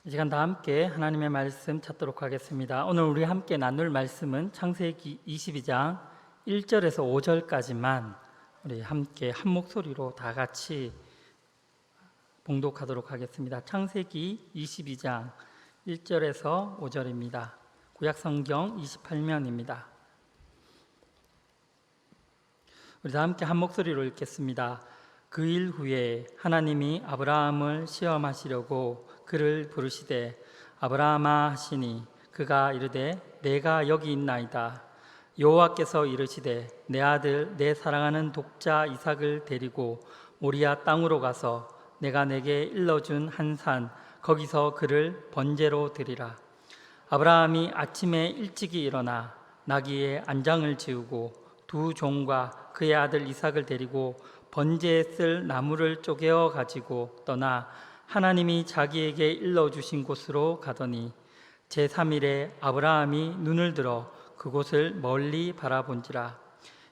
이 시간 다 함께 하나님의 말씀 찾도록 하겠습니다. 오늘 우리 함께 나눌 말씀은 창세기 22장 1절에서 5절까지만 우리 함께 한 목소리로 다 같이 봉독하도록 하겠습니다. 창세기 22장 1절에서 5절입니다. 구약성경 28면입니다. 우리 다 함께 한 목소리로 읽겠습니다. 그 일 후에 하나님이 아브라함을 시험하시려고 그를 부르시되 아브라함아 하시니 그가 이르되 내가 여기 있나이다. 여호와께서 이르시되 내 아들 내 사랑하는 독자 이삭을 데리고 모리아 땅으로 가서 내가 내게 일러준 한 산 거기서 그를 번제로 드리라. 아브라함이 아침에 일찍이 일어나 나귀의 안장을 지우고 두 종과 그의 아들 이삭을 데리고 번제에 쓸 나무를 쪼개어 가지고 떠나 하나님이 자기에게 일러주신 곳으로 가더니 제3일에 아브라함이 눈을 들어 그곳을 멀리 바라본지라.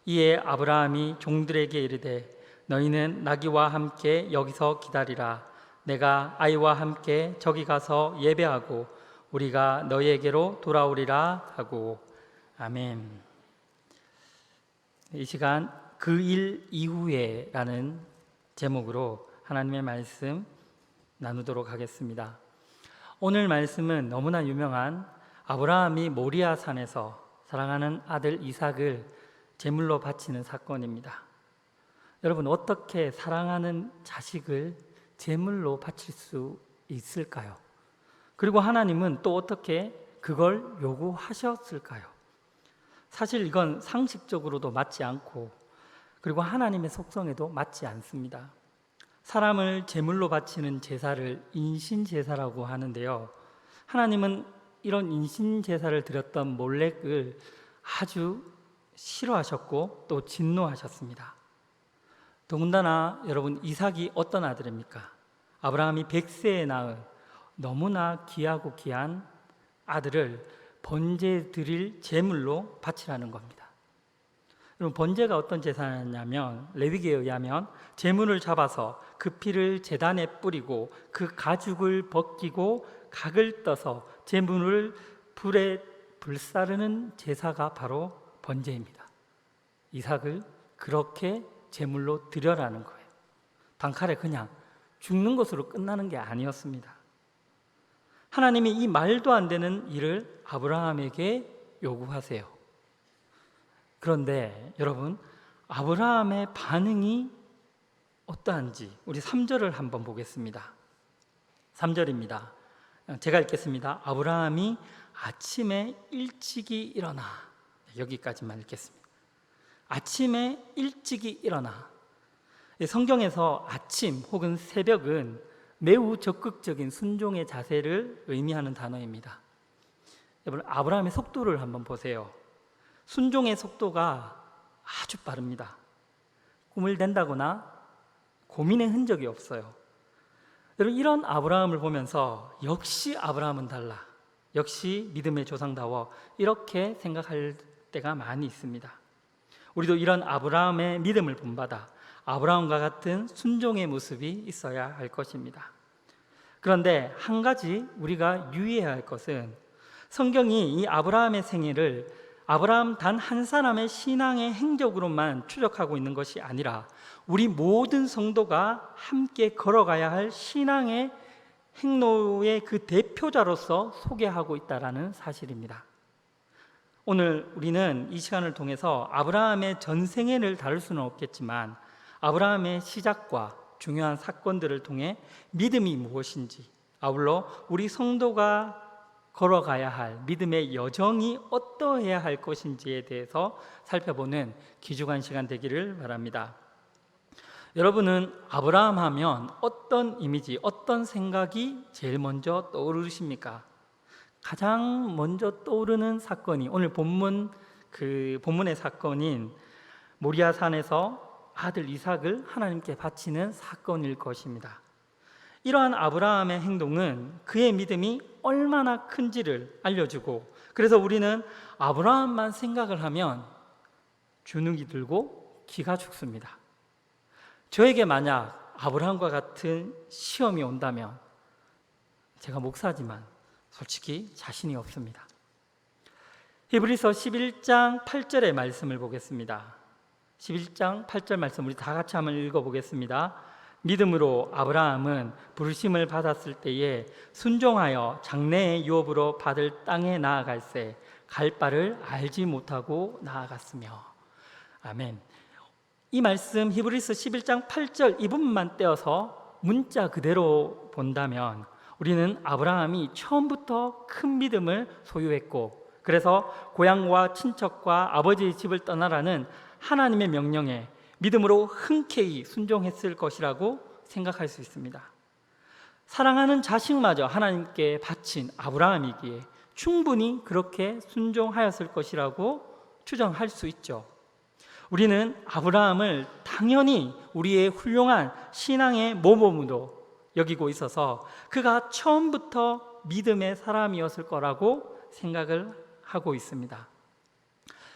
이에 아브라함이 종들에게 이르되 너희는 나귀와 함께 여기서 기다리라. 내가 아이와 함께 저기 가서 예배하고 우리가 너희에게로 돌아오리라 하고. 아멘. 이 시간 그 일 이후에 라는 제목으로 하나님의 말씀 나누도록 하겠습니다. 오늘 말씀은 너무나 유명한 아브라함이 모리아 산에서 사랑하는 아들 이삭을 제물로 바치는 사건입니다. 여러분, 어떻게 사랑하는 자식을 제물로 바칠 수 있을까요? 그리고 하나님은 또 어떻게 그걸 요구하셨을까요? 사실 이건 상식적으로도 맞지 않고 그리고 하나님의 속성에도 맞지 않습니다. 사람을 제물로 바치는 제사를 인신제사라고 하는데요, 하나님은 이런 인신제사를 드렸던 몰렉을 아주 싫어하셨고 또 진노하셨습니다. 더군다나 여러분, 이삭이 어떤 아들입니까? 아브라함이 100세에 낳은 너무나 귀하고 귀한 아들을 번제 드릴 제물로 바치라는 겁니다. 여러분, 번제가 어떤 제사냐면 레위기에 의하면 제물을 잡아서 그 피를 제단에 뿌리고 그 가죽을 벗기고 각을 떠서 제물을 불에 불사르는 제사가 바로 번제입니다. 이삭을 그렇게 제물로 드려라는 거예요. 단칼에 그냥 죽는 것으로 끝나는 게 아니었습니다. 하나님이 이 말도 안 되는 일을 아브라함에게 요구하세요. 그런데 여러분, 아브라함의 반응이 어떠한지 우리 3절을 한번 보겠습니다. 3절입니다. 제가 읽겠습니다. 아브라함이 아침에 일찍이 일어나. 여기까지만 읽겠습니다. 아침에 일찍이 일어나. 성경에서 아침 혹은 새벽은 매우 적극적인 순종의 자세를 의미하는 단어입니다. 여러분, 아브라함의 속도를 한번 보세요. 순종의 속도가 아주 빠릅니다. 꿈을 댄다거나 고민의 흔적이 없어요. 여러분, 이런 아브라함을 보면서 역시 아브라함은 달라, 역시 믿음의 조상다워, 이렇게 생각할 때가 많이 있습니다. 우리도 이런 아브라함의 믿음을 본받아 아브라함과 같은 순종의 모습이 있어야 할 것입니다. 그런데 한 가지 우리가 유의해야 할 것은 성경이 이 아브라함의 생애를 아브라함 단 한 사람의 신앙의 행적으로만 추적하고 있는 것이 아니라 우리 모든 성도가 함께 걸어가야 할 신앙의 행로의 그 대표자로서 소개하고 있다는 사실입니다. 오늘 우리는 이 시간을 통해서 아브라함의 전생애를 다룰 수는 없겠지만 아브라함의 시작과 중요한 사건들을 통해 믿음이 무엇인지, 아울러 우리 성도가 걸어가야 할 믿음의 여정이 어떠해야 할 것인지에 대해서 살펴보는 귀중한 시간 되기를 바랍니다. 여러분은 아브라함 하면 어떤 이미지, 어떤 생각이 제일 먼저 떠오르십니까? 가장 먼저 떠오르는 사건이 오늘 본문의 사건인 모리아 산에서 아들 이삭을 하나님께 바치는 사건일 것입니다. 이러한 아브라함의 행동은 그의 믿음이 얼마나 큰지를 알려주고, 그래서 우리는 아브라함만 생각을 하면 주눅이 들고 기가 죽습니다. 저에게 만약 아브라함과 같은 시험이 온다면 제가 목사지만 솔직히 자신이 없습니다. 히브리서 11장 8절의 말씀을 보겠습니다. 11장 8절 말씀 우리 다 같이 한번 읽어보겠습니다. 믿음으로 아브라함은 부르심을 받았을 때에 순종하여 장래의 유업으로 받을 땅에 나아갈새 갈 바를 알지 못하고 나아갔으며. 아멘. 이 말씀 히브리서 11장 8절 이 부분만 떼어서 문자 그대로 본다면 우리는 아브라함이 처음부터 큰 믿음을 소유했고, 그래서 고향과 친척과 아버지의 집을 떠나라는 하나님의 명령에 믿음으로 흔쾌히 순종했을 것이라고 생각할 수 있습니다. 사랑하는 자식마저 하나님께 바친 아브라함이기에 충분히 그렇게 순종하였을 것이라고 추정할 수 있죠. 우리는 아브라함을 당연히 우리의 훌륭한 신앙의 모범으로 여기고 있어서 그가 처음부터 믿음의 사람이었을 거라고 생각을 하고 있습니다.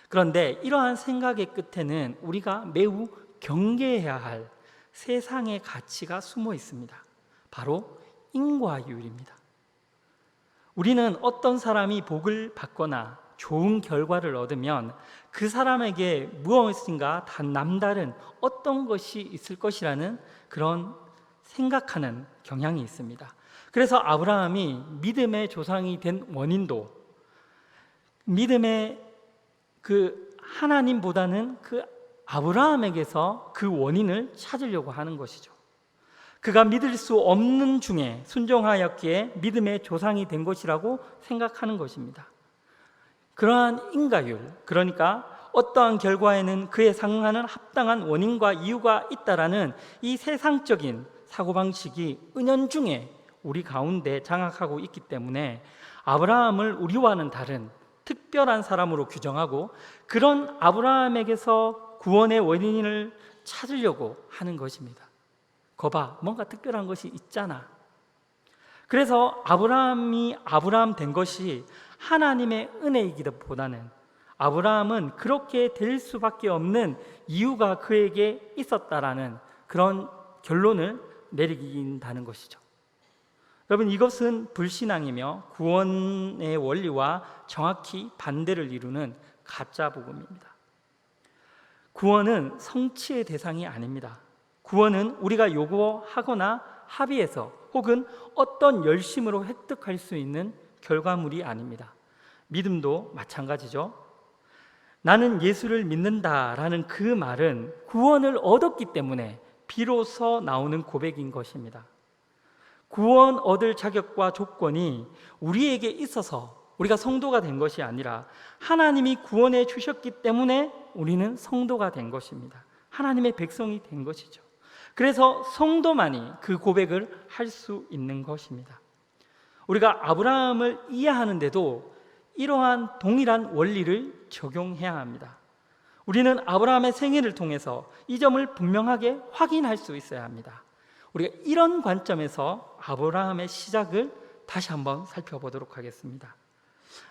그런데 이러한 생각의 끝에는 우리가 매우 경계해야 할 세상의 가치가 숨어 있습니다. 바로 인과율입니다. 우리는 어떤 사람이 복을 받거나 좋은 결과를 얻으면 그 사람에게 무엇인가 남다른 어떤 것이 있을 것이라는 그런 생각하는 경향이 있습니다. 그래서 아브라함이 믿음의 조상이 된 원인도 믿음의 그 하나님보다는 그 아브라함에게서 그 원인을 찾으려고 하는 것이죠. 그가 믿을 수 없는 중에 순종하였기에 믿음의 조상이 된 것이라고 생각하는 것입니다. 그러한 인과율, 그러니까 어떠한 결과에는 그에 상응하는 합당한 원인과 이유가 있다라는 이 세상적인 사고방식이 은연중에 우리 가운데 장악하고 있기 때문에 아브라함을 우리와는 다른 특별한 사람으로 규정하고 그런 아브라함에게서 구원의 원인을 찾으려고 하는 것입니다. 거봐, 뭔가 특별한 것이 있잖아. 그래서 아브라함이 아브라함 된 것이 하나님의 은혜이기보다는 아브라함은 그렇게 될 수밖에 없는 이유가 그에게 있었다라는 그런 결론을 내리긴다는 것이죠. 여러분, 이것은 불신앙이며 구원의 원리와 정확히 반대를 이루는 가짜 복음입니다. 구원은 성취의 대상이 아닙니다. 구원은 우리가 요구하거나 합의해서 혹은 어떤 열심으로 획득할 수 있는 결과물이 아닙니다. 믿음도 마찬가지죠. 나는 예수를 믿는다라는 그 말은 구원을 얻었기 때문에 비로소 나오는 고백인 것입니다. 구원 얻을 자격과 조건이 우리에게 있어서 우리가 성도가 된 것이 아니라 하나님이 구원해 주셨기 때문에 우리는 성도가 된 것입니다. 하나님의 백성이 된 것이죠. 그래서 성도만이 그 고백을 할 수 있는 것입니다. 우리가 아브라함을 이해하는데도 이러한 동일한 원리를 적용해야 합니다. 우리는 아브라함의 생애를 통해서 이 점을 분명하게 확인할 수 있어야 합니다. 우리가 이런 관점에서 아브라함의 시작을 다시 한번 살펴보도록 하겠습니다.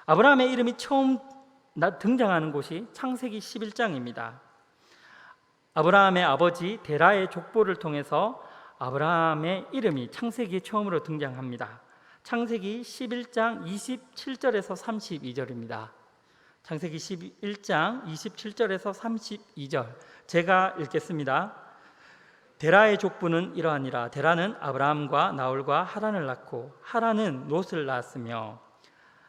아브라함의 이름이 처음 등장하는 곳이 창세기 11장입니다. 아브라함의 아버지 데라의 족보를 통해서 아브라함의 이름이 창세기에 처음으로 등장합니다. 창세기 11장 27절에서 32절입니다. 창세기 11장 27절에서 32절 제가 읽겠습니다. 데라의 족보는 이러하니라. 데라는 아브라함과 나홀과 하란을 낳고 하란은 롯을 낳았으며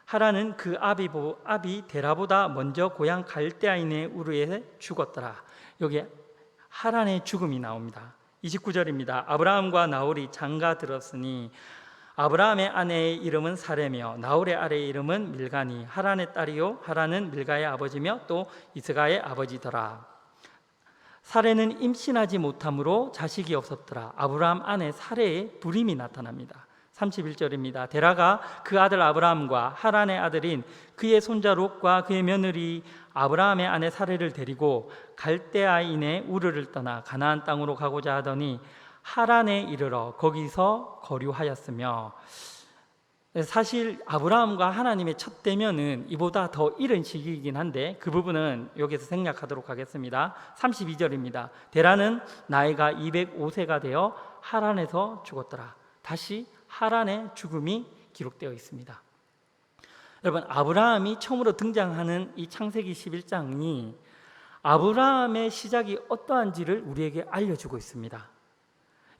하란은 그 아비 데라보다 먼저 고향 갈대아인의 우르에 죽었더라. 여기 하란의 죽음이 나옵니다. 29절입니다. 아브라함과 나홀이 장가 들었으니 아브라함의 아내의 이름은 사레며 나홀의 아내의 이름은 밀가니 하란의 딸이요 하란은 밀가의 아버지며 또 이스가의 아버지더라. 사레는 임신하지 못함으로 자식이 없었더라. 아브라함 아내 사레의 불임이 나타납니다. 31절입니다. 데라가 그 아들 아브라함과 하란의 아들인 그의 손자 롯과 그의 며느리 아브라함의 아내 사레를 데리고 갈대아인의 우르를 떠나 가나안 땅으로 가고자 하더니 하란에 이르러 거기서 거류하였으며, 사실 아브라함과 하나님의 첫 대면은 이보다 더 이른 시기이긴 한데 그 부분은 여기서 생략하도록 하겠습니다. 32절입니다. 데라는 나이가 205세가 되어 하란에서 죽었더라. 다시 하란의 죽음이 기록되어 있습니다. 여러분, 아브라함이 처음으로 등장하는 이 창세기 11장이 아브라함의 시작이 어떠한지를 우리에게 알려주고 있습니다.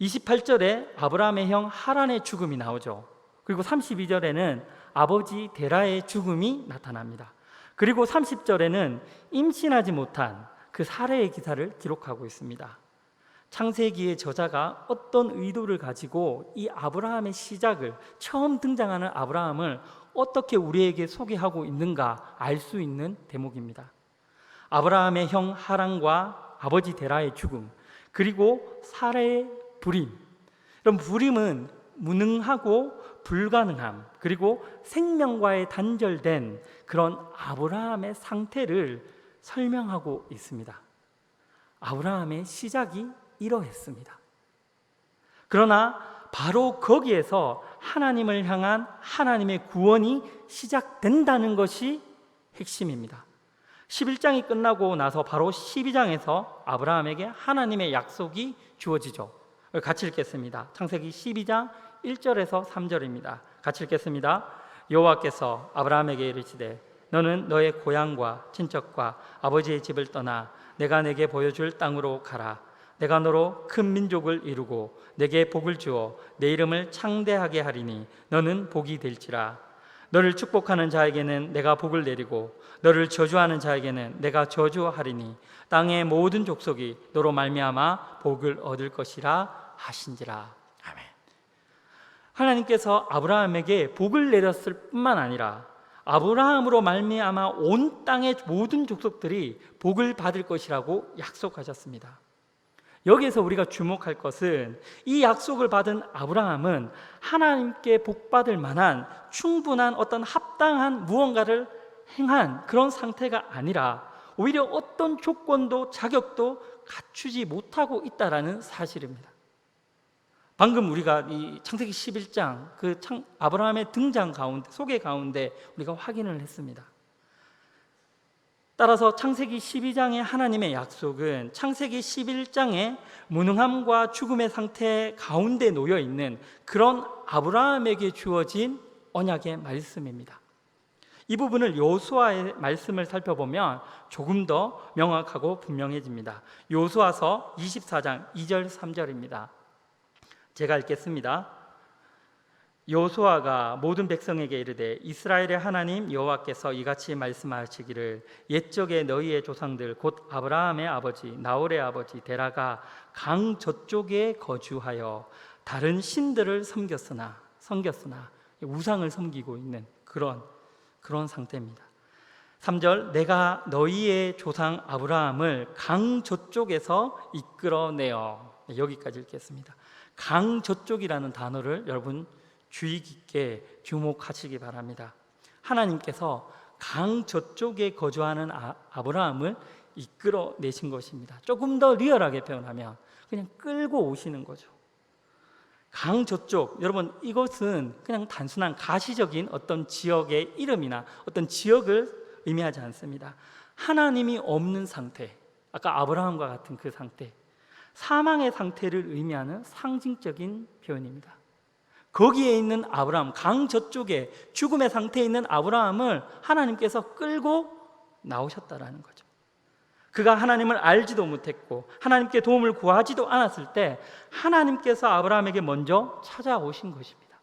28절에 아브라함의 형 하란의 죽음이 나오죠. 그리고 32절에는 아버지 데라의 죽음이 나타납니다. 그리고 30절에는 임신하지 못한 그 사례의 기사를 기록하고 있습니다. 창세기의 저자가 어떤 의도를 가지고 이 아브라함의 시작을, 처음 등장하는 아브라함을 어떻게 우리에게 소개하고 있는가 알 수 있는 대목입니다. 아브라함의 형 하란과 아버지 데라의 죽음, 그리고 사례의 불임. 그럼 불임은 무능하고 불가능함, 그리고 생명과의 단절된 그런 아브라함의 상태를 설명하고 있습니다. 아브라함의 시작이 이러했습니다. 그러나 바로 거기에서 하나님을 향한 하나님의 구원이 시작된다는 것이 핵심입니다. 11장이 끝나고 나서 바로 12장에서 아브라함에게 하나님의 약속이 주어지죠. 같이 읽겠습니다. 창세기 12장 1절에서 3절입니다. 같이 읽겠습니다. 여호와께서 아브라함에게 이르시되 너는 너의 고향과 친척과 아버지의 집을 떠나 내가 내게 보여줄 땅으로 가라. 내가 너로 큰 민족을 이루고 내게 복을 주어 내 이름을 창대하게 하리니 너는 복이 될지라. 너를 축복하는 자에게는 내가 복을 내리고 너를 저주하는 자에게는 내가 저주하리니 땅의 모든 족속이 너로 말미암아 복을 얻을 것이라 하신지라. 아멘. 하나님께서 아브라함에게 복을 내렸을 뿐만 아니라 아브라함으로 말미암아 온 땅의 모든 족속들이 복을 받을 것이라고 약속하셨습니다. 여기에서 우리가 주목할 것은 이 약속을 받은 아브라함은 하나님께 복받을 만한 충분한 어떤 합당한 무언가를 행한 그런 상태가 아니라 오히려 어떤 조건도 자격도 갖추지 못하고 있다라는 사실입니다. 방금 우리가 이 창세기 11장 그 아브라함의 등장 가운데, 소개 가운데 우리가 확인을 했습니다. 따라서 창세기 12장의 하나님의 약속은 창세기 11장의 무능함과 죽음의 상태 가운데 놓여 있는 그런 아브라함에게 주어진 언약의 말씀입니다. 이 부분을 여호수아의 말씀을 살펴보면 조금 더 명확하고 분명해집니다. 여호수아서 24장 2절 3절입니다. 제가 읽겠습니다. 여호수아가 모든 백성에게 이르되 이스라엘의 하나님 여호와께서 이같이 말씀하시기를 옛적에 너희의 조상들 곧 아브라함의 아버지 나홀의 아버지 데라가 강 저쪽에 거주하여 다른 신들을 섬겼으나 우상을 섬기고 있는 그런 상태입니다. 3절 내가 너희의 조상 아브라함을 강 저쪽에서 이끌어내어. 여기까지 읽겠습니다. 강 저쪽이라는 단어를 여러분 주의 깊게 주목하시기 바랍니다. 하나님께서 강 저쪽에 거주하는 아브라함을 이끌어내신 것입니다. 조금 더 리얼하게 표현하면 그냥 끌고 오시는 거죠. 강 저쪽, 여러분 이것은 그냥 단순한 가시적인 어떤 지역의 이름이나 어떤 지역을 의미하지 않습니다. 하나님이 없는 상태, 아까 아브라함과 같은 그 상태, 사망의 상태를 의미하는 상징적인 표현입니다. 거기에 있는 아브라함, 강 저쪽에 죽음의 상태에 있는 아브라함을 하나님께서 끌고 나오셨다라는 거죠. 그가 하나님을 알지도 못했고 하나님께 도움을 구하지도 않았을 때 하나님께서 아브라함에게 먼저 찾아오신 것입니다.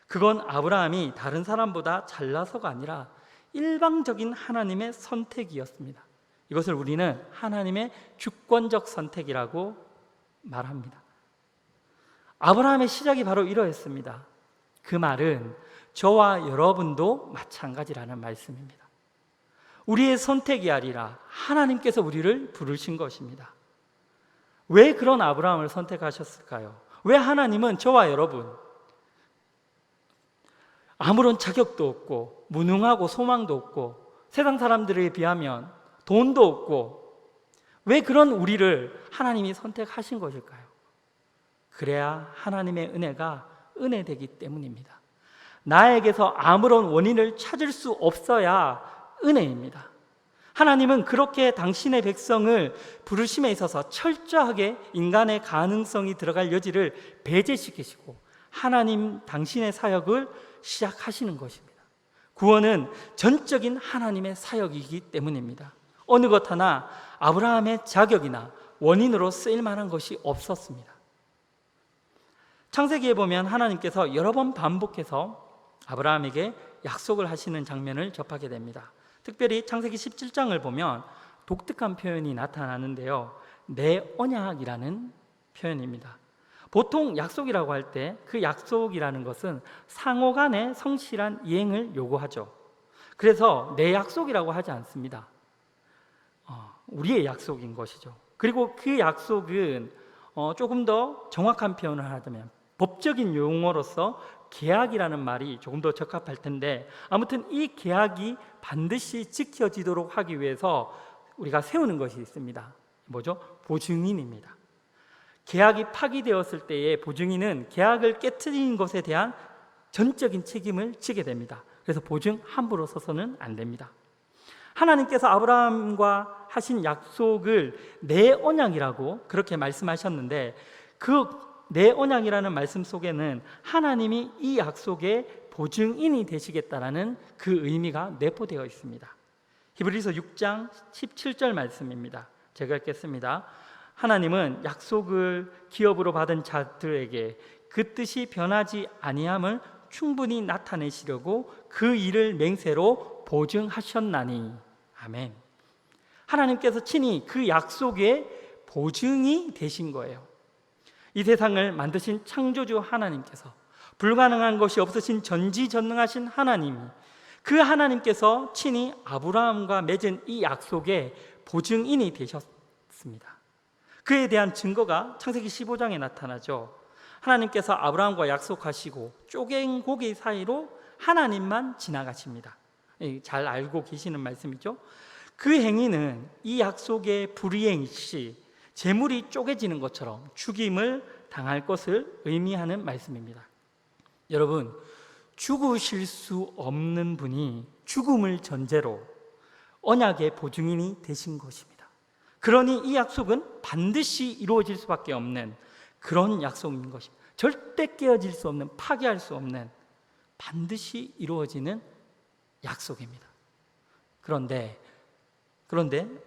그건 아브라함이 다른 사람보다 잘나서가 아니라 일방적인 하나님의 선택이었습니다. 이것을 우리는 하나님의 주권적 선택이라고 말합니다. 아브라함의 시작이 바로 이러했습니다. 그 말은 저와 여러분도 마찬가지라는 말씀입니다. 우리의 선택이 아니라 하나님께서 우리를 부르신 것입니다. 왜 그런 아브라함을 선택하셨을까요? 왜 하나님은 저와 여러분 아무런 자격도 없고 무능하고 소망도 없고 세상 사람들에 비하면 돈도 없고 왜 그런 우리를 하나님이 선택하신 것일까요? 그래야 하나님의 은혜가 은혜되기 때문입니다. 나에게서 아무런 원인을 찾을 수 없어야 은혜입니다. 하나님은 그렇게 당신의 백성을 부르심에 있어서 철저하게 인간의 가능성이 들어갈 여지를 배제시키시고 하나님 당신의 사역을 시작하시는 것입니다. 구원은 전적인 하나님의 사역이기 때문입니다. 어느 것 하나 아브라함의 자격이나 원인으로 쓰일 만한 것이 없었습니다. 창세기에 보면 하나님께서 여러 번 반복해서 아브라함에게 약속을 하시는 장면을 접하게 됩니다. 특별히 창세기 17장을 보면 독특한 표현이 나타나는데요, 내 언약이라는 표현입니다. 보통 약속이라고 할 때 그 약속이라는 것은 상호 간의 성실한 이행을 요구하죠. 그래서 내 약속이라고 하지 않습니다. 우리의 약속인 것이죠. 그리고 그 약속은 조금 더 정확한 표현을 하자면 법적인 용어로서 계약이라는 말이 조금 더 적합할 텐데, 아무튼 이 계약이 반드시 지켜지도록 하기 위해서 우리가 세우는 것이 있습니다. 뭐죠? 보증인입니다. 계약이 파기되었을 때의 보증인은 계약을 깨트린 것에 대한 전적인 책임을 지게 됩니다. 그래서 보증 함부로 서서는 안 됩니다. 하나님께서 아브라함과 하신 약속을 내 언약이라고 그렇게 말씀하셨는데, 그 내 언약이라는 말씀 속에는 하나님이 이 약속의 보증인이 되시겠다라는 그 의미가 내포되어 있습니다. 히브리서 6장 17절 말씀입니다. 제가 읽겠습니다. 하나님은 약속을 기업으로 받은 자들에게 그 뜻이 변하지 아니함을 충분히 나타내시려고 그 일을 맹세로 보증하셨나니. 아멘. 하나님께서 친히 그 약속의 보증이 되신 거예요. 이 세상을 만드신 창조주 하나님께서, 불가능한 것이 없으신 전지전능하신 하나님이, 그 하나님께서 친히 아브라함과 맺은 이 약속의 보증인이 되셨습니다. 그에 대한 증거가 창세기 15장에 나타나죠. 하나님께서 아브라함과 약속하시고 쪼갠 고기 사이로 하나님만 지나가십니다. 잘 알고 계시는 말씀이죠. 그 행위는 이 약속의 불이행 시 재물이 쪼개지는 것처럼 죽임을 당할 것을 의미하는 말씀입니다. 여러분, 죽으실 수 없는 분이 죽음을 전제로 언약의 보증인이 되신 것입니다. 그러니 이 약속은 반드시 이루어질 수밖에 없는 그런 약속인 것입니다. 절대 깨어질 수 없는, 파기할 수 없는, 반드시 이루어지는 약속입니다. 그런데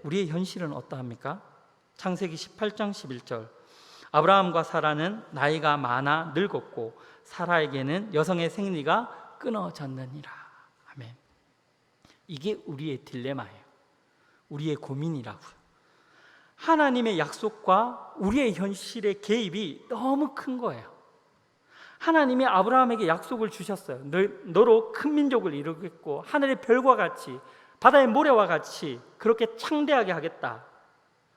우리의 현실은 어떠합니까? 창세기 18장 11절, 아브라함과 사라는 나이가 많아 늙었고 사라에게는 여성의 생리가 끊어졌느니라. 아멘. 이게 우리의 딜레마예요. 우리의 고민이라고요. 하나님의 약속과 우리의 현실의 개입이 너무 큰 거예요. 하나님이 아브라함에게 약속을 주셨어요. 너로 큰 민족을 이루겠고 하늘의 별과 같이 바다의 모래와 같이 그렇게 창대하게 하겠다.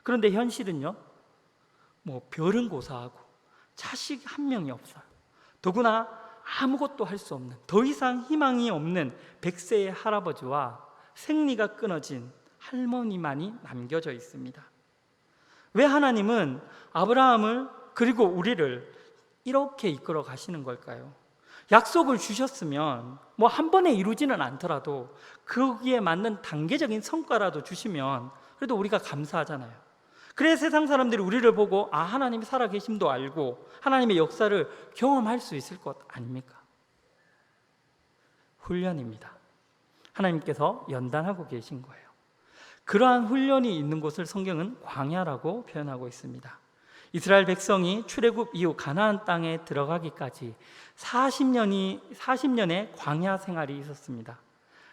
그런데 현실은요, 별은 고사하고 자식 한 명이 없어요. 더구나 아무것도 할 수 없는, 더 이상 희망이 없는 100세의 할아버지와 생리가 끊어진 할머니만이 남겨져 있습니다. 왜 하나님은 아브라함을 그리고 우리를 이렇게 이끌어 가시는 걸까요? 약속을 주셨으면 한 번에 이루지는 않더라도 거기에 맞는 단계적인 성과라도 주시면 그래도 우리가 감사하잖아요. 그래야 세상 사람들이 우리를 보고 하나님이 살아계심도 알고 하나님의 역사를 경험할 수 있을 것 아닙니까? 훈련입니다. 하나님께서 연단하고 계신 거예요. 그러한 훈련이 있는 곳을 성경은 광야라고 표현하고 있습니다. 이스라엘 백성이 출애굽 이후 가나안 땅에 들어가기까지 40년의 광야 생활이 있었습니다.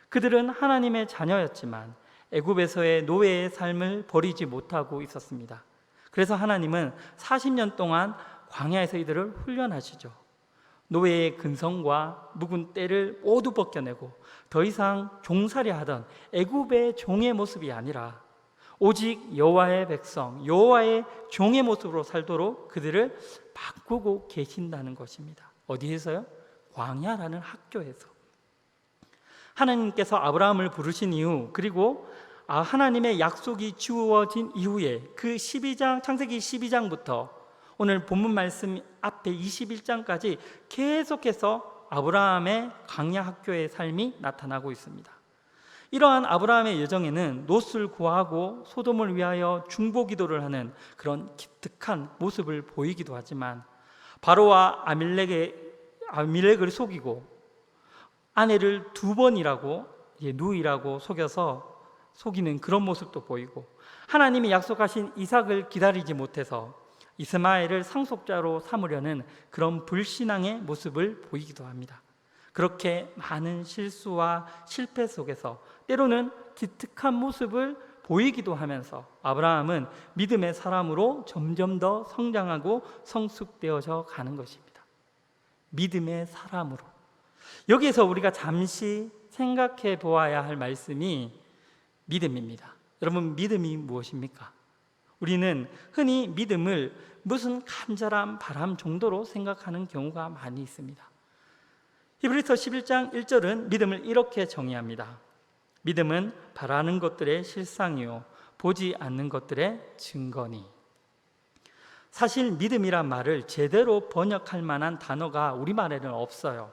그들은 하나님의 자녀였지만 애굽에서의 노예의 삶을 버리지 못하고 있었습니다. 그래서 하나님은 40년 동안 광야에서 이들을 훈련하시죠. 노예의 근성과 묵은 때를 모두 벗겨내고 더 이상 종살이 하던 애굽의 종의 모습이 아니라 오직 여호와의 백성, 여호와의 종의 모습으로 살도록 그들을 바꾸고 계신다는 것입니다. 어디에서요? 광야라는 학교에서. 하나님께서 아브라함을 부르신 이후, 그리고 하나님의 약속이 주어진 이후에 그 창세기 12장부터 오늘 본문 말씀 앞에 21장까지 계속해서 아브라함의 광야 학교의 삶이 나타나고 있습니다. 이러한 아브라함의 여정에는 롯을 구하고 소돔을 위하여 중보기도를 하는 그런 기특한 모습을 보이기도 하지만 바로와 아밀렉의 아비멜렉을 속이고 아내를 2번이라고 누이라고 속여서 속이는 그런 모습도 보이고, 하나님이 약속하신 이삭을 기다리지 못해서 이스마엘을 상속자로 삼으려는 그런 불신앙의 모습을 보이기도 합니다. 그렇게 많은 실수와 실패 속에서 때로는 기특한 모습을 보이기도 하면서 아브라함은 믿음의 사람으로 점점 더 성장하고 성숙되어져 가는 것입니다. 믿음의 사람으로. 여기에서 우리가 잠시 생각해 보아야 할 말씀이 믿음입니다. 여러분, 믿음이 무엇입니까? 우리는 흔히 믿음을 무슨 간절한 바람 정도로 생각하는 경우가 많이 있습니다. 히브리서 11장 1절은 믿음을 이렇게 정의합니다. 믿음은 바라는 것들의 실상이요 보지 않는 것들의 증거니. 사실 믿음이란 말을 제대로 번역할 만한 단어가 우리말에는 없어요.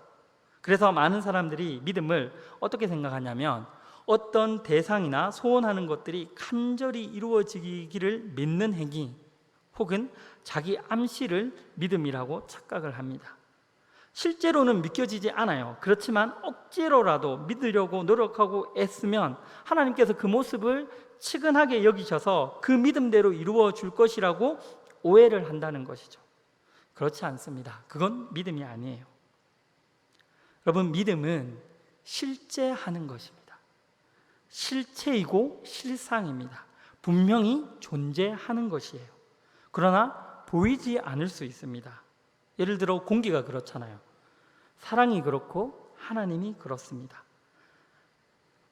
그래서 많은 사람들이 믿음을 어떻게 생각하냐면 어떤 대상이나 소원하는 것들이 간절히 이루어지기를 믿는 행위 혹은 자기 암시를 믿음이라고 착각을 합니다. 실제로는 믿겨지지 않아요. 그렇지만 억지로라도 믿으려고 노력하고 애쓰면 하나님께서 그 모습을 측은하게 여기셔서 그 믿음대로 이루어 줄 것이라고 오해를 한다는 것이죠. 그렇지 않습니다. 그건 믿음이 아니에요. 여러분, 믿음은 실제하는 것입니다. 실체이고 실상입니다. 분명히 존재하는 것이에요. 그러나 보이지 않을 수 있습니다. 예를 들어 공기가 그렇잖아요. 사랑이 그렇고 하나님이 그렇습니다.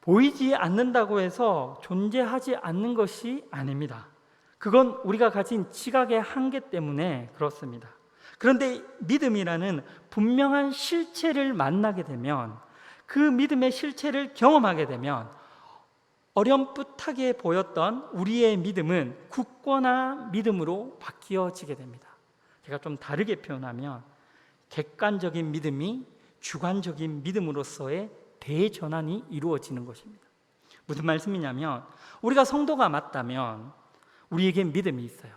보이지 않는다고 해서 존재하지 않는 것이 아닙니다. 그건 우리가 가진 지각의 한계 때문에 그렇습니다. 그런데 믿음이라는 분명한 실체를 만나게 되면, 그 믿음의 실체를 경험하게 되면 어렴풋하게 보였던 우리의 믿음은 굳건한 믿음으로 바뀌어지게 됩니다. 제가 좀 다르게 표현하면 객관적인 믿음이 주관적인 믿음으로서의 대전환이 이루어지는 것입니다. 무슨 말씀이냐면, 우리가 성도가 맞다면 우리에게 믿음이 있어요.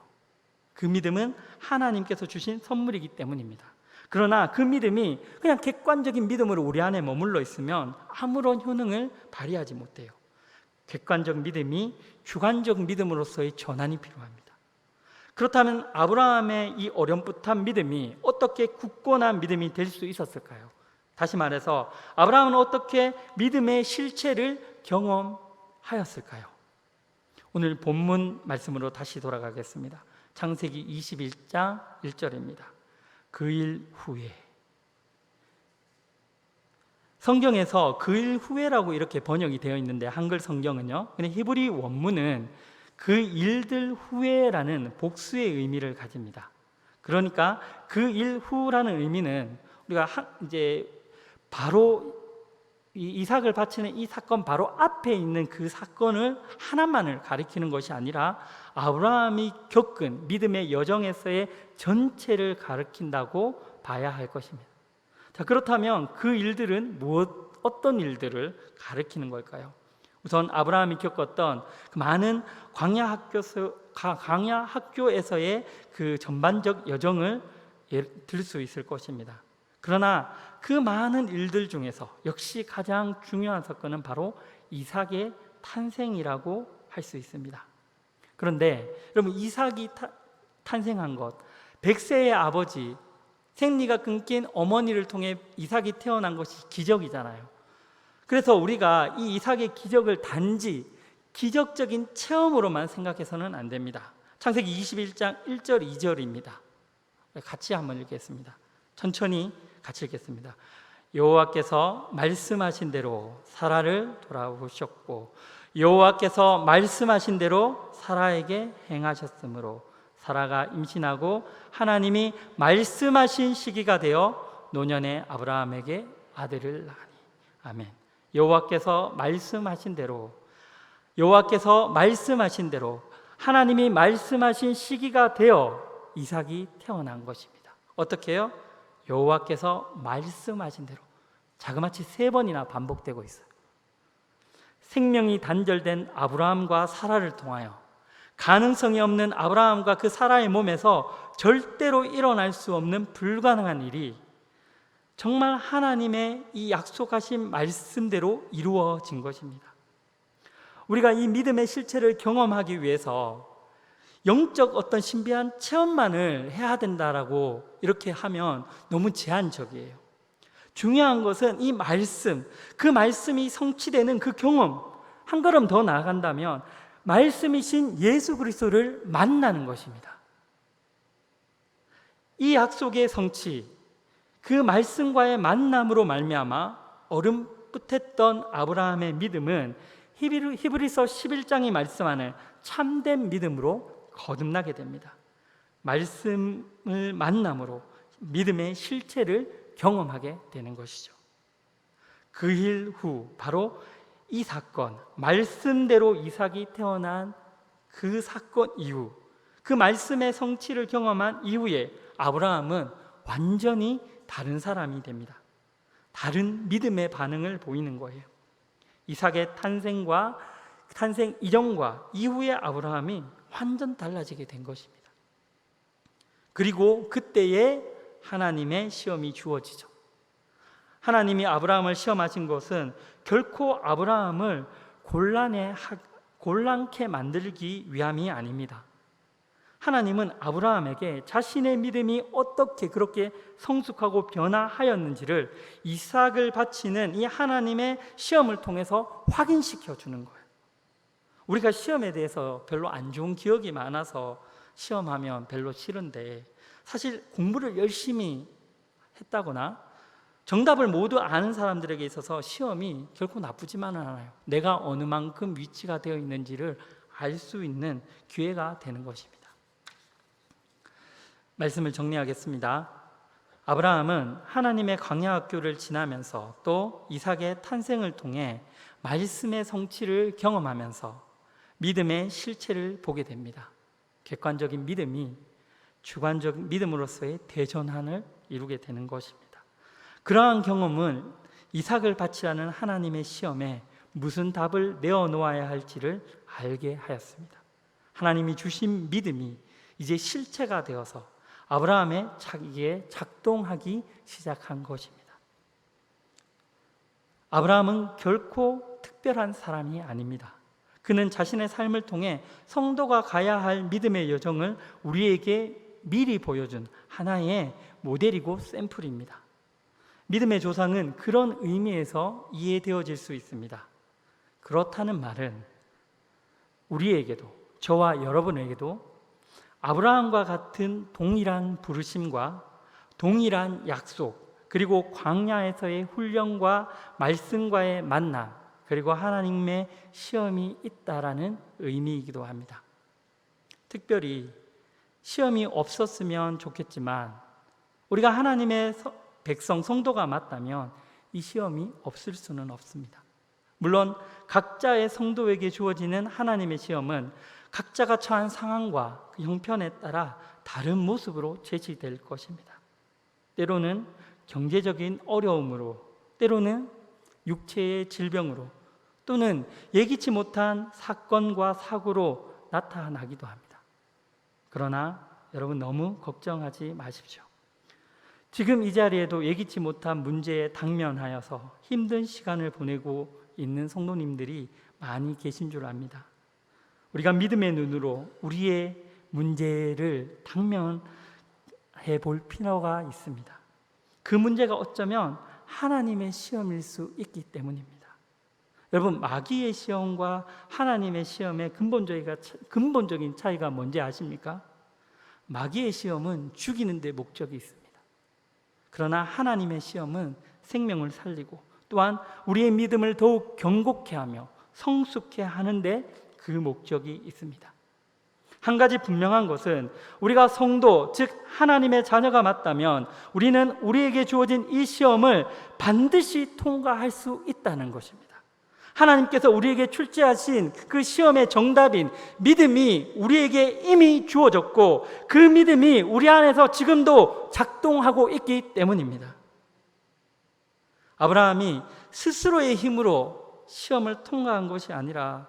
그 믿음은 하나님께서 주신 선물이기 때문입니다. 그러나 그 믿음이 그냥 객관적인 믿음으로 우리 안에 머물러 있으면 아무런 효능을 발휘하지 못해요. 객관적 믿음이 주관적 믿음으로서의 전환이 필요합니다. 그렇다면 아브라함의 이 어렴풋한 믿음이 어떻게 굳건한 믿음이 될 수 있었을까요? 다시 말해서 아브라함은 어떻게 믿음의 실체를 경험하였을까요? 오늘 본문 말씀으로 다시 돌아가겠습니다. 창세기 21장 1절입니다. 그 일 후에. 성경에서 그 일 후에라고 이렇게 번역이 되어 있는데 한글 성경은요. 근데 히브리 원문은 그 일들 후에라는 복수의 의미를 가집니다. 그러니까 그 일 후라는 의미는 우리가 이제 바로 이삭을 바치는 이 사건 바로 앞에 있는 그 사건을 하나만을 가리키는 것이 아니라 아브라함이 겪은 믿음의 여정에서의 전체를 가리킨다고 봐야 할 것입니다. 자, 그렇다면 그 일들은 어떤 일들을 가리키는 걸까요? 우선 아브라함이 겪었던 그 많은 광야 학교에서의 그 전반적 여정을 들 수 있을 것입니다. 그러나 그 많은 일들 중에서 역시 가장 중요한 사건은 바로 이삭의 탄생이라고 할 수 있습니다. 그런데 여러분, 이삭이 탄생한 것, 100세의 아버지, 생리가 끊긴 어머니를 통해 이삭이 태어난 것이 기적이잖아요. 그래서 우리가 이 이삭의 기적을 단지 기적적인 체험으로만 생각해서는 안 됩니다. 창세기 21장 1절 2절입니다. 같이 한번 읽겠습니다. 천천히 같이 읽겠습니다. 여호와께서 말씀하신 대로 사라를 돌아보셨고 여호와께서 말씀하신 대로 사라에게 행하셨으므로 사라가 임신하고 하나님이 말씀하신 시기가 되어 노년에 아브라함에게 아들을 낳으니. 아멘. 여호와께서 말씀하신 대로 하나님이 말씀하신 시기가 되어 이삭이 태어난 것입니다. 어떻게 해요? 여호와께서 말씀하신 대로. 자그마치 3번이나 반복되고 있어요. 생명이 단절된 아브라함과 사라를 통하여 가능성이 없는 아브라함과 그 사라의 몸에서 절대로 일어날 수 없는 불가능한 일이 정말 하나님의 이 약속하신 말씀대로 이루어진 것입니다. 우리가 이 믿음의 실체를 경험하기 위해서 영적 어떤 신비한 체험만을 해야 된다라고 이렇게 하면 너무 제한적이에요. 중요한 것은 이 말씀, 그 말씀이 성취되는 그 경험, 한 걸음 더 나아간다면 말씀이신 예수 그리스도를 만나는 것입니다. 이 약속의 성취, 그 말씀과의 만남으로 말미암아 어렴풋했던 아브라함의 믿음은 히브리서 11장이 말씀하는 참된 믿음으로 거듭나게 됩니다. 말씀을 만남으로 믿음의 실체를 경험하게 되는 것이죠. 그 일 후 바로 이 사건, 말씀대로 이삭이 태어난 그 사건 이후, 그 말씀의 성취를 경험한 이후에 아브라함은 완전히 다른 사람이 됩니다. 다른 믿음의 반응을 보이는 거예요. 이삭의 탄생 이전과 이후의 아브라함이 완전 달라지게 된 것입니다. 그리고 그때에 하나님의 시험이 주어지죠. 하나님이 아브라함을 시험하신 것은 결코 아브라함을 곤란케 만들기 위함이 아닙니다. 하나님은 아브라함에게 자신의 믿음이 어떻게 그렇게 성숙하고 변화하였는지를 이삭을 바치는 이 하나님의 시험을 통해서 확인시켜 주는 거예요. 우리가 시험에 대해서 별로 안 좋은 기억이 많아서 시험하면 별로 싫은데, 사실 공부를 열심히 했다거나 정답을 모두 아는 사람들에게 있어서 시험이 결코 나쁘지만은 않아요. 내가 어느 만큼 위치가 되어 있는지를 알 수 있는 기회가 되는 것입니다. 말씀을 정리하겠습니다. 아브라함은 하나님의 광야 학교를 지나면서 또 이삭의 탄생을 통해 말씀의 성취를 경험하면서 믿음의 실체를 보게 됩니다. 객관적인 믿음이 주관적인 믿음으로서의 대전환을 이루게 되는 것입니다. 그러한 경험은 이삭을 바치라는 하나님의 시험에 무슨 답을 내어놓아야 할지를 알게 하였습니다. 하나님이 주신 믿음이 이제 실체가 되어서 아브라함의 자기에 작동하기 시작한 것입니다. 아브라함은 결코 특별한 사람이 아닙니다. 그는 자신의 삶을 통해 성도가 가야 할 믿음의 여정을 우리에게 미리 보여준 하나의 모델이고 샘플입니다. 믿음의 조상은 그런 의미에서 이해되어질 수 있습니다. 그렇다는 말은 우리에게도, 저와 여러분에게도 아브라함과 같은 동일한 부르심과 동일한 약속, 그리고 광야에서의 훈련과 말씀과의 만남, 그리고 하나님의 시험이 있다라는 의미이기도 합니다. 특별히 시험이 없었으면 좋겠지만 우리가 하나님의 백성, 성도가 맞다면 이 시험이 없을 수는 없습니다. 물론 각자의 성도에게 주어지는 하나님의 시험은 각자가 처한 상황과 그 형편에 따라 다른 모습으로 제시될 것입니다. 때로는 경제적인 어려움으로, 때로는 육체의 질병으로, 또는 예기치 못한 사건과 사고로 나타나기도 합니다. 그러나 여러분 너무 걱정하지 마십시오. 지금 이 자리에도 예기치 못한 문제에 당면하여서 힘든 시간을 보내고 있는 성도님들이 많이 계신 줄 압니다. 우리가 믿음의 눈으로 우리의 문제를 당면해 볼 필요가 있습니다. 그 문제가 어쩌면 하나님의 시험일 수 있기 때문입니다. 여러분, 마귀의 시험과 하나님의 시험의 근본적인 차이가 뭔지 아십니까? 마귀의 시험은 죽이는 데 목적이 있습니다. 그러나 하나님의 시험은 생명을 살리고 또한 우리의 믿음을 더욱 견고케 하며 성숙케 하는데 그 목적이 있습니다. 한 가지 분명한 것은 우리가 성도, 즉 하나님의 자녀가 맞다면 우리는 우리에게 주어진 이 시험을 반드시 통과할 수 있다는 것입니다. 하나님께서 우리에게 출제하신 그 시험의 정답인 믿음이 우리에게 이미 주어졌고 그 믿음이 우리 안에서 지금도 작동하고 있기 때문입니다. 아브라함이 스스로의 힘으로 시험을 통과한 것이 아니라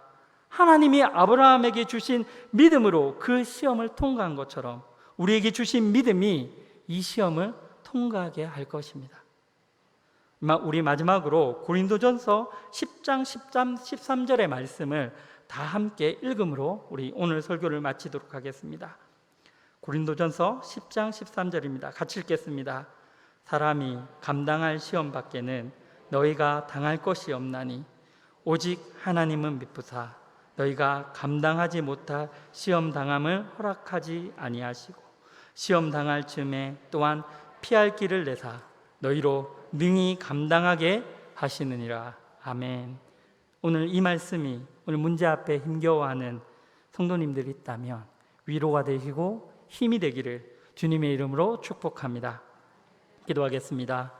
하나님이 아브라함에게 주신 믿음으로 그 시험을 통과한 것처럼 우리에게 주신 믿음이 이 시험을 통과하게 할 것입니다. 우리 마지막으로 고린도전서 10장 13절의 말씀을 다 함께 읽음으로 우리 오늘 설교를 마치도록 하겠습니다. 고린도전서 10장 13절입니다. 같이 읽겠습니다. 사람이 감당할 시험 밖에는 너희가 당할 것이 없나니 오직 하나님은 미쁘사 너희가 감당하지 못할 시험 당함을 허락하지 아니하시고 시험 당할 즈음에 또한 피할 길을 내사 너희로 능히 감당하게 하시느니라. 아멘. 오늘 이 말씀이 오늘 문제 앞에 힘겨워하는 성도님들이 있다면 위로가 되시고 힘이 되기를 주님의 이름으로 축복합니다. 기도하겠습니다.